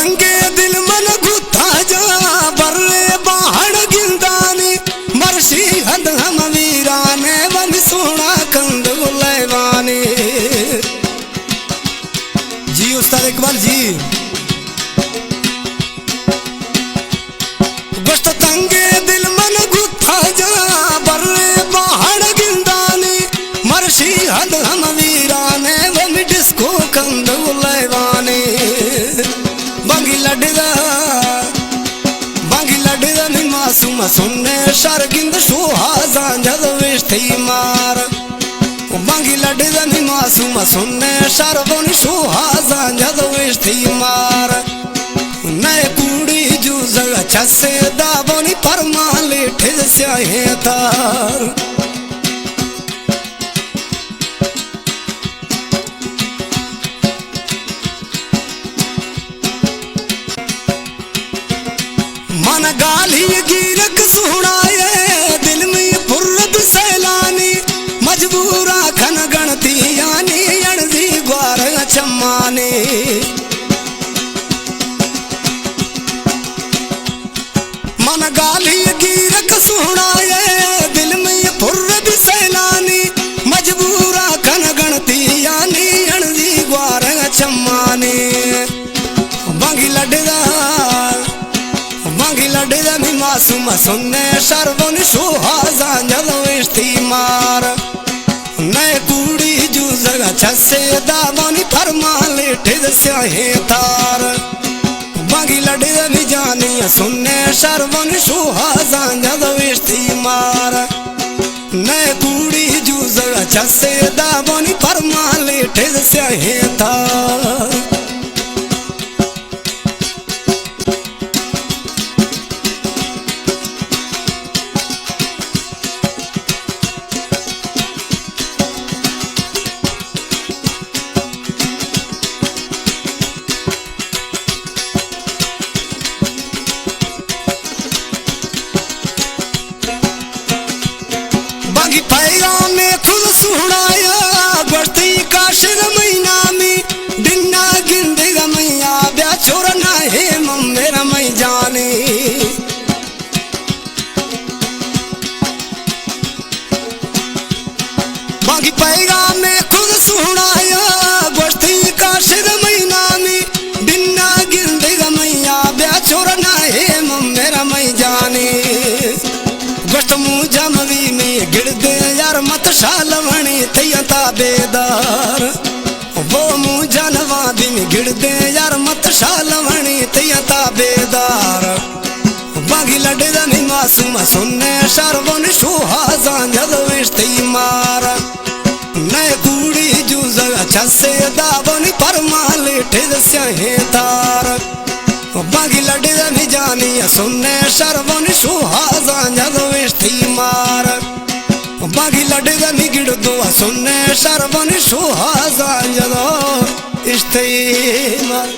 तंगे दिल मन गुथा जा बर्रे बाहर गिंदानी मरसी हद हम वीराने बन सोना कंद बुलेवानी। जी उस्ताद इकबाल जी। गोश्त तंगे दिल मन गुथा जा बर्रे बाहर गिंदानी मरसी हद हम वीराने बन डिस्को कंद बुलेवानी। बांगी लड़दा नी मासूम सुनने शर्गिंद सुहाजा जद विष्ठी मार। बांगी लड़दा नी मासूम सुनने शर्बन सुहाजा जद विष्ठी मार। नए कूड़ी जू जगह छसे दाबोनी परमा लेठे स्याहे तार। मन गाली गिरक सुनाए दिल में फुर्रत सैलानी मजबूरा खन गणती यानी अणजी ग्वार चम्माने। मन गाली गिरक सुनाए दिल में फुर्रत सैलानी मजबूरा खन गणती यानी अणजी ग्वार चम्माने। बांगी लड़दा नी मासूम सुनने शर्बन सुहाजा जद विष्ठी मार। नए कूड़ी जू जगह छसे दाबोनी फरमा लेठे स्याहे तार। बांगी लड़दा नी जानी सुनने शर्बन सुहाजा जद विष्ठी मार। नए कूड़ी जू जगह छसे दाबोनी फरमा लेठे स्याहे तार। बागी पैगाम में खुद सुनाया बढ़ती काशिर महीना में दिन्ना गिंदेगा मैया ब्या छोड़ना है मेरा मैं जाने। बागी पैगाम में खुद सुनाया बढ़ती काशिर महीना में दिन्ना गिंदेगा मैया ब्या छोड़ना है मेरा मैं जाने। गोश्त मुझा मवी में गिरदे यार मत शालवणी तैया ताबेदार। वो मुझा नवाबी में गिरदे यार मत शालवणी तैया ताबेदार। बागी लड़दा नी मासूम सुनने शर्बन सुहाजा जद विष्ठी मार। नए कूड़ी जू जगह छसे दाबोनी परमा लेठे स्याहे तार। बागी लड़दा नी जानी सुनने शर्बन सुहाजा जद विष्ठी मार। बागी लड़दा नी गिड़दो सुनने शर्बन सुहाजा जद विष्ठी मार।